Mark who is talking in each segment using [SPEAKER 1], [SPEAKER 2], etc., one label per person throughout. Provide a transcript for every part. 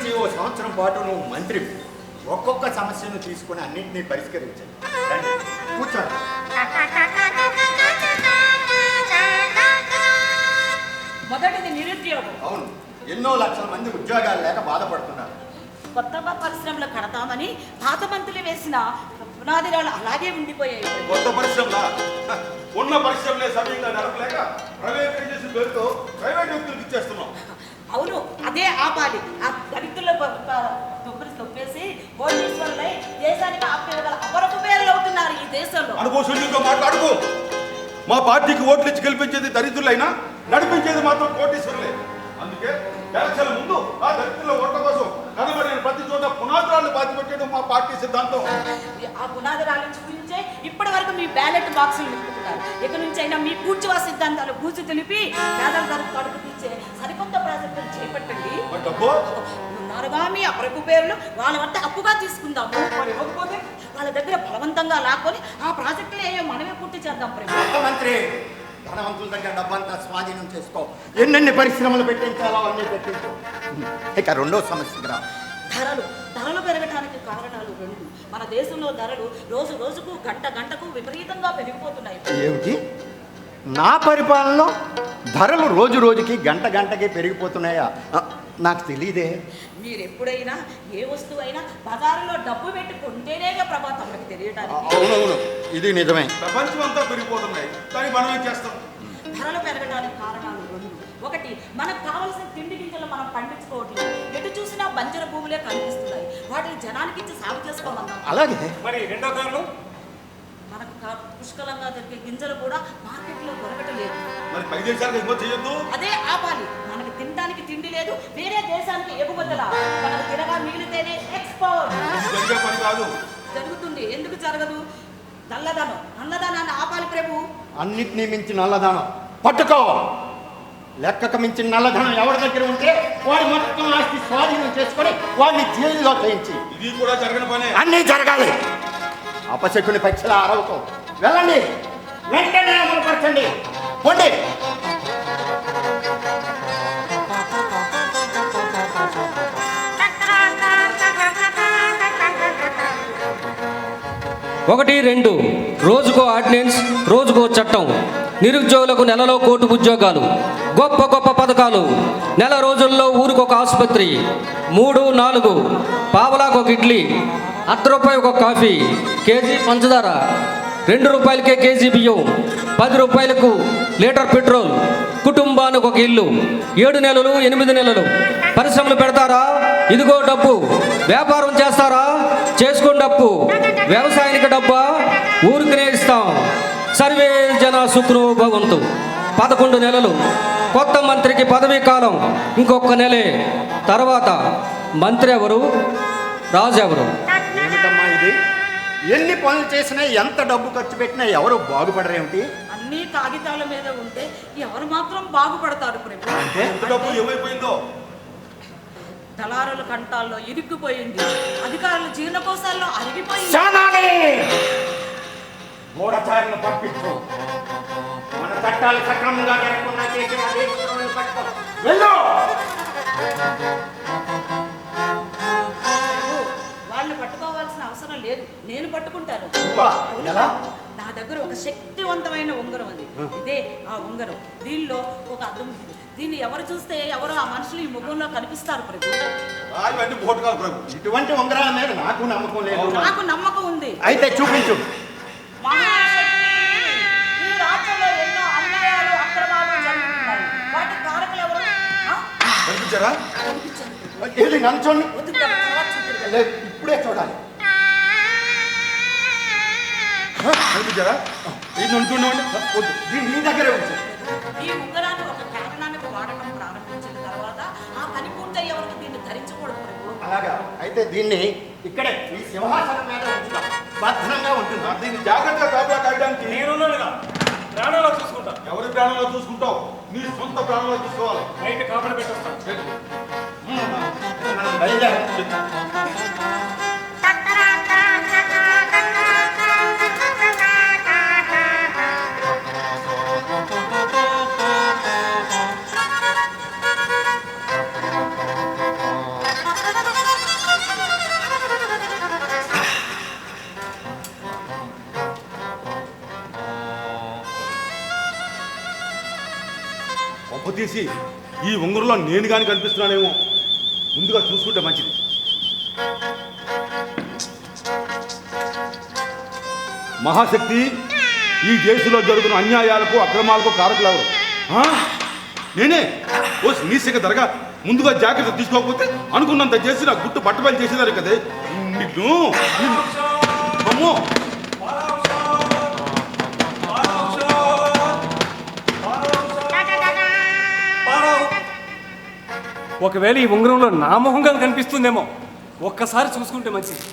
[SPEAKER 1] నుంచి ఓ సంవత్సరం పాటు నువ్వు మంత్రి ఒక్కొక్క సమస్యను తీసుకుని అన్నింటినీ పరిష్కరించాలి. కూర్చోండి.
[SPEAKER 2] మొదటిది నిరుద్యోగం.
[SPEAKER 1] అవును, ఎన్నో లక్షల మంది ఉద్యోగాలు లేక బాధపడుతున్నారు.
[SPEAKER 2] కొత్తగా పరిశ్రమలు కడతామని పాత మంత్రులు వేసిన పునాదిరాలు అలాగే ఉండిపోయాయి.
[SPEAKER 3] కొత్త పరిశ్రమల ఉన్న పరిశ్రమలే సమయంగా నడపలేక ప్రైవేటైజేషన్ పేరుతో ప్రైవేట్ వ్యక్తులకు ఇచ్చేస్తున్నాం.
[SPEAKER 2] అవును, అదే ఆపాలి. ఆ దళితుల తొప్పేసి కోటీశ్వరులై దేశానికి ఆపేయగల అపరపు పేర్లు అవుతున్నారు ఈ దేశంలో.
[SPEAKER 3] అనుభవశూన్యంతో మాట్లాడుకో. మా పార్టీకి ఓట్లు ఇచ్చి గెలిపించేది దరిద్రులైనా నడిపించేది మాత్రం కోటీశ్వరులే. అందుకే ఎలక్షన్ల ముందు ఆ దళితుల ఓట్ల కోసం కనబడిన ప్రతి చోట పునాదురాలు బాధ్యపెట్టడం మా పార్టీ సిద్ధాంతం.
[SPEAKER 2] ఆ పునాదురాలను చూపించే ఇప్పటి వరకు మీ బ్యాలెట్ బాక్సులు నింపుతున్నారు. ఇక నుంచి అయినా మీ కూర్చువా సిద్ధాంతాలు కూర్చు తెలిపి పేదల ధరకు కడుపు తీర్చే సరికొత్త ప్రాజెక్టులు చేపట్టండి. ఉన్నారుగా మీ అపరపు పేర్లు, వాళ్ళ వద్ద అప్పుగా తీసుకుందాము. మరి ఇవ్వకపోతే వాళ్ళ దగ్గర బలవంతంగా లాక్కొని ఆ ప్రాజెక్టులు ఏయో మనమే పూర్తి చేద్దాం.
[SPEAKER 1] మంత్రి, ధనవంతుల దగ్గర డబ్బంతా స్వాధీనం చేసుకో. ఎన్నెన్ని పరిశ్రమలు పెట్టించాలో అన్నీ పెట్టించు. ఇక రెండో సమస్య రా.
[SPEAKER 2] ధరలు పెరగడానికి కారణాలు రెండు. మన దేశంలో ధరలు రోజు రోజుకు గంట గంటకు విపరీతంగా పెరిగిపోతున్నాయి.
[SPEAKER 1] ఏమిటి? నా పరిపాలనలో ధరలు రోజు రోజుకి గంట గంటకి పెరిగిపోతున్నాయా? నాకు తెలియదే.
[SPEAKER 2] మీరు ఎప్పుడైనా ఏ వస్తువు అయినా బజారులో డబ్బు పెట్టి కొంటేనేగా ప్రభావం మనకి తెలియటానికి.
[SPEAKER 1] అవునవును, ఇది నిజమే.
[SPEAKER 3] ప్రపంచం అంతా పెరిగిపోతున్నాయి, కానీ మనం ఏం చేస్తాం?
[SPEAKER 2] ధరలు పెరగడానికి కారణాలు రెండు. ఒకటి, మనకు కావలసిన తిండి గింజలు మనం పండించుకోవట్లేదు. ఎటు చూసినా బంజర భూములే కనిపిస్తున్నాయి. వాటిని జనానికి ఇచ్చి సాగు చేసుకోమన్నాం.
[SPEAKER 1] అలాగే.
[SPEAKER 3] మరి రెండో కారణం,
[SPEAKER 2] మనకు పుష్కలంగా దొరికే గింజలు కూడా మార్కెట్లో దొరకటలేదు.
[SPEAKER 3] మరి పై దేశాలకు ఎగుమతి చేయొద్దు.
[SPEAKER 2] అదే ఆపాలి. మనకు తినడానికి తిండి లేదు, వేరే దేశానికి ఎగుమతులా. మనకు తినగా మిగిలితేనే ఎక్స్పోర్ట్.
[SPEAKER 3] జరిగే పని కాదు.
[SPEAKER 2] జరుగుతుంది. ఎందుకు జరగదు? నల్లధనాన్ని ఆపాలి ప్రభు.
[SPEAKER 1] అన్నిటినీ మించి నల్లధనం పట్టుకో. లెక్కకు మించిన నల్లధనం ఎవరి దగ్గర ఉంటే వాడి మొత్తం ఆస్తి స్వాధీనం చేసుకొని వాడిని జైల్లో చేయించి.
[SPEAKER 3] ఇది కూడా జరగని పనే.
[SPEAKER 1] అన్నీ జరగాలి. అపశకుని పక్షుల అరవకం. వెళ్ళండి, వెంటనే అమలుపరచండి. పోండి.
[SPEAKER 4] ఒకటి రెండు, రోజుకో ఆర్డినెన్స్, రోజుకో చట్టం. నిరుద్యోగులకు నెలలో 1 కోటి ఉద్యోగాలు, గొప్ప గొప్ప పథకాలు. నెల రోజుల్లో ఊరికొక ఆసుపత్రి. 3 4, పావలాకు ఒక ఇడ్లీ, ₹1 ఒక కాఫీ, కేజీ పంచదార, ₹2 కేజీ బియ్యం, ₹10 లీటర్ పెట్రోల్, కుటుంబానికి ఒక ఇల్లు. 7 నెలలు 8 నెలలు. పరిశ్రమలు పెడతారా? ఇదిగో డబ్బు. వ్యాపారం చేస్తారా? చేసుకుని డబ్బు. వ్యవసాయానికి డబ్బా? ఊరికినే ఇస్తాం. సర్వే జన సుఖనో భవంతు. 11 నెలలు. కొత్త మంత్రికి పదవీ కాలం ఇంకొక నెలే. తర్వాత మంత్రి ఎవరు? రాజు ఎవరు?
[SPEAKER 1] ఏమిటమ్మా ఇది? ఎన్ని పనులు చేసినా, ఎంత డబ్బు ఖర్చు పెట్టినా ఎవరు బాగుపడరేమిటి?
[SPEAKER 2] అన్ని కాగితాల మీద ఉంటే ఎవరు మాత్రం బాగుపడతారు ప్రభు?
[SPEAKER 1] అంటే
[SPEAKER 3] డబ్బు ఏమైపోయిందో.
[SPEAKER 2] దళారుల కంటాల్లో ఇరుక్కుపోయింది. అధికారుల జీర్ణకోశాల్లో అరిగిపోయింది.
[SPEAKER 1] గూఢచారులను పంపించు. మన చట్టాలు సక్రమంగా జరగకుండా చేసిన దేశద్రోహులను పట్టుకో. వెళ్ళు.
[SPEAKER 2] వాళ్ళు పట్టుకోవాల్సిన అవసరం లేదు, నేను పట్టుకుంటాను.
[SPEAKER 1] ఎలా?
[SPEAKER 2] నా దగ్గర ఒక శక్తివంతమైన ఉంగరం ఉంది. ఇదే ఆ ఉంగరం. దీనిలో ఒక అద్దం ఉంది. దీన్ని ఎవరు చూస్తే ఎవరో ఆ మనుషులు ఈ ముఖంలో కనిపిస్తారు ప్రభు.
[SPEAKER 1] ఇటువంటి ఉంగరాల మీద నాకు నమ్మకం లేదు.
[SPEAKER 2] నాకు నమ్మకం ఉంది.
[SPEAKER 1] అయితే చూపించు.
[SPEAKER 2] ఈ రాజ్యంలో ఎన్నో అన్యాయాలు అక్రమాలు జరుగుతున్నాయి. వాటి కారకులు ఎవరు?
[SPEAKER 3] కనిపించారా?
[SPEAKER 1] ఏది నన్ను చూడండి.
[SPEAKER 2] లేదు,
[SPEAKER 1] ఇప్పుడే చూడాలి.
[SPEAKER 3] కనిపించారా? ఇది నన్ను చూడండి.
[SPEAKER 1] దీన్ని నీ దగ్గరే ఉంచు.
[SPEAKER 2] ఈ ఉంగరాన్ని ఒక కారణానికి వాడకం ప్రారంభించిన తర్వాత ఆ పని పూర్తయ్యే వరకు దీన్ని ధరించకూడదు ప్రభు.
[SPEAKER 1] అలాగా? అయితే దీన్ని ఇక్కడే ఈ సింహాసనం మీద ఉంచుతాం. భద్రంగా ఉంటుంది.
[SPEAKER 3] దీన్ని జాగ్రత్తగా కాపలా కాయడానికి
[SPEAKER 5] నేనున్నానుగా, ప్రాణాలు చూసుకుంటా.
[SPEAKER 3] ఎవరి ప్రాణంలో చూసుకుంటావు? నీ సొంత ప్రాణంలో చూసుకోవాలి.
[SPEAKER 5] బయట కాపలా పెట్టేస్తాను.
[SPEAKER 1] మనం బయలుదేరం.
[SPEAKER 3] తీసి ఈ ఉంగరంలో నేను కానీ కనిపిస్తున్నానేమో, ముందుగా చూసుకుంటే మంచిది. మహాశక్తి, ఈ దేశంలో జరుగుతున్న అన్యాయాలకు అక్రమాలకు కారకులు ఎవరు? నేనే. ఓ నీసిక ధరగా ముందుగా జాగ్రత్త తీసుకోకపోతే అనుకున్నంత చేసి నా గుట్టు బట్టబయలు చేసేదారు కదే. నిన్ను అమ్మో,
[SPEAKER 5] ఒకవేళ ఈ ఉంగరంలో నా మొహంగా కనిపిస్తుందేమో, ఒక్కసారి చూసుకుంటే మంచిది.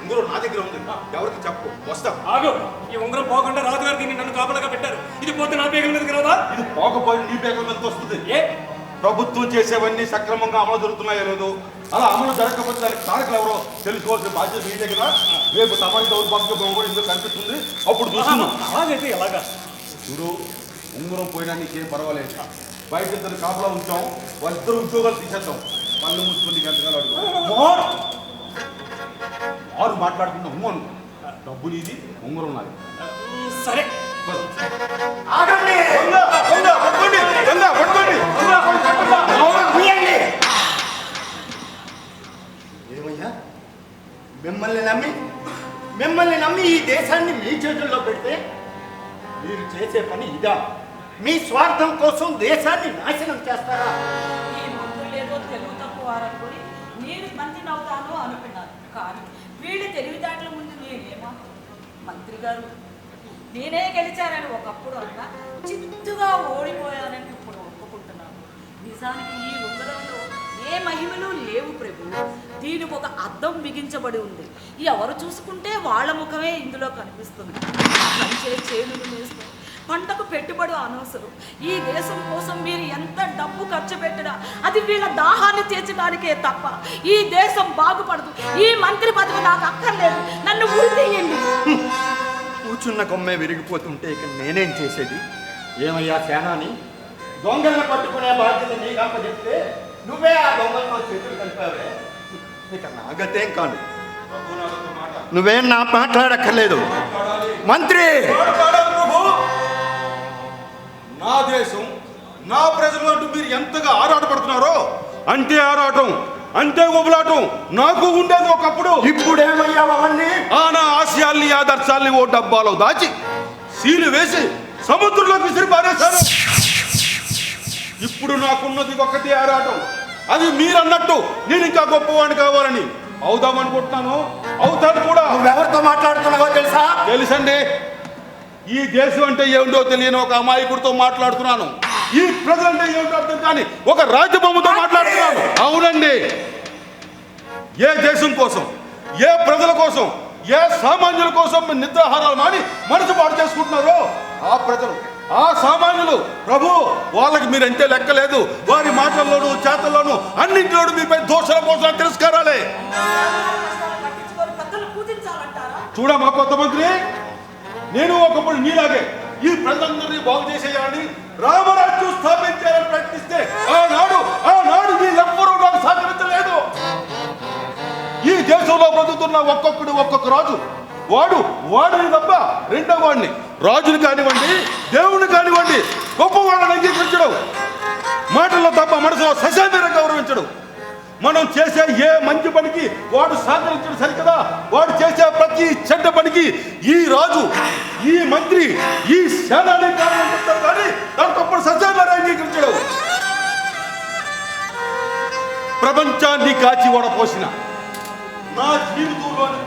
[SPEAKER 3] ఉంగరం నా దగ్గర ఉంది, ఎవరికి చెప్పు, వస్తా.
[SPEAKER 5] ఆగు, ఈ ఉంగరం పోకుండా రాజుగారు దీన్ని నన్ను కాపలాగా పెట్టారు. ఇది పోతే నా పేగల మీదకి రాదా?
[SPEAKER 3] ఇది పోకపోయి నీ పేగల మీదకి వస్తుంది.
[SPEAKER 5] ఏ
[SPEAKER 3] ప్రభుత్వం చేసేవన్నీ సక్రమంగా అమలు జరుగుతున్నాయో లేదో, అలా అమలు జరగకపోతే దానికి కారకులు ఎవరో తెలుసుకోవాల్సిన బాధ్యత మీ దగ్గర. రేపు సమాజ దౌర్భాగ్యం కూడా ఇందులో కనిపిస్తుంది, అప్పుడు చూస్తున్నాం.
[SPEAKER 5] అలాగైతే ఎలాగా?
[SPEAKER 3] చూడు, ఉంగరం పోయినా నీకేం పర్వాలేదు. బయట ఇద్దరు కాపలా ఉంచాం, వాళ్ళిద్దరు ఉద్యోగాలు తీసేద్దాం. పళ్ళు మూసుకొని గంటగా అడుగు ఆరు మాట్లాడుతున్న ఉమ్మను. డబ్బు నీది, ఉంగరం నాది.
[SPEAKER 5] సరే,
[SPEAKER 1] ఆగండి. ఏమయ్యా, మిమ్మల్ని నమ్మి ఈ దేశాన్ని మీ చేతుల్లో పెడితే మీరు చేసే పని ఇదా? మీ స్వార్థం కోసం దేశాన్ని నాశనం చేస్తారా?
[SPEAKER 2] ఈ మంత్రులేదో తెలుగు తక్కువ వారనుకొని నేను మంత్రిని అవుతాను అనుకున్నాను. కానీ వీళ్ళు తెలివిదాట్ల ముందు నేనేమా? మంత్రి గారు, నేనే గెలిచానని ఒకప్పుడు అన్నా, చిత్తుగా ఓడిపోయానని ఇప్పుడు ఒప్పుకుంటున్నాను. నిజానికి ఈ ఉంగరంలో ఏ మహిమలు లేవు ప్రభు. దీనికి ఒక అద్దం బిగించబడి ఉంది. ఎవరు చూసుకుంటే వాళ్ళ ముఖమే ఇందులో కనిపిస్తుంది. మంచి చేనులు వేస్తూ పంటకు పెట్టుబడి అనవసరం. ఈ దేశం కోసం మీరు ఎంత డబ్బు ఖర్చు పెట్టినా అది వీళ్ళ దాహాన్ని తీర్చడానికే తప్ప ఈ దేశం బాగుపడదు. ఈ మంత్రి పదవి నాకు అక్కర్లేదు, నన్ను ఉరితీయండి.
[SPEAKER 1] కూర్చున్న కొమ్మే విరిగిపోతుంటే ఇక నేనేం చేసేది? ఏమయ్యా సేనాని, దొంగలను పట్టుకునే బాధ్యత నీకు అప్పచెప్తే నువ్వే ఆ దొంగలతో చేతులు కలిపావే. ఇక నాగతేం కాను. నువ్వేం నా మాట్లాడక్కర్లేదు. మంత్రి,
[SPEAKER 3] నా దేశం, నా ప్రజలు అంటూ మీరు ఎంతగా ఆరాటపడుతున్నారో, అంటే ఆరాటం, అంటే ఉబలాటం నాకు ఉండేది ఒకప్పుడు.
[SPEAKER 1] ఇప్పుడేమయ్యా అవన్నీ?
[SPEAKER 3] నా ఆశయాల్ని, ఆదర్శాల్ని ఓ డబ్బాలో దాచి సీలు వేసి సముద్రంలోకి విసిరి పారేశారు. ఇప్పుడు నాకున్నది ఒకటి ఆరాటం. అది మీరన్నట్టు నేను ఇంకా గొప్పవాడిని కావాలని అవుదామనుకుంటున్నాను, అవుతాను కూడా.
[SPEAKER 1] నువ్వెవరితో మాట్లాడుతున్నావో తెలుసా?
[SPEAKER 3] తెలుసండి. ఈ దేశం అంటే ఏమిటో తెలియని ఒక అమాయకుడితో మాట్లాడుతున్నాను. ఈ ప్రజలంటే ఏమిటో అర్థం కానీ ఒక రాజ్యబొమ్మతో మాట్లాడుతున్నాను. అవునండి. ఏ దేశం కోసం, ఏ ప్రజల కోసం, ఏ సామాన్యుల కోసం నిద్రాహారాలు మాని మనసు పాటు చేసుకుంటున్నారో ఆ ప్రజలు, ఆ సామాన్యులు ప్రభు, వాళ్ళకి మీరంటే లెక్కలేదు. వారి మాటల్లోనూ చేతల్లోనూ అన్నింటిలోనూ మీపై దోషల పోషణ తిరస్కారాలే. చూడమ్మా కొత్త మంత్రి, నేను ఒకప్పుడు నీలాగే ఈ ప్రజలందరినీ బాగు చేసేయాలని, రామరాజ్యం స్థాపించాలని ప్రయత్నిస్తే ఆనాడు వీళ్ళెవ్వరూ నాకు సహకరించలేదు. ఈ దేశంలో బ్రతుకుతున్న ఒక్కొక్క రాజు వాడిని తప్ప రెండో వాడిని, రాజుని కానివ్వండి, దేవుని కానివ్వండి, గొప్పవాళ్ళని అంగీకరించడం, మాటల్లో తప్ప మనసులో సశామీర గౌరవించడం. మనం చేసే ఏ మంచి పనికి వాడు సహకరించడం సరికదా, వాడు చేసే ప్రతి చెడ్డ పనికి ఈ రాజు, ఈ మంత్రి, ఈ సేనాని కారణం కానీ దానికప్పుడు సశామీర అంగీకరించడం. ప్రపంచాన్ని కాచి వడపోసిన నా జీవితంలోని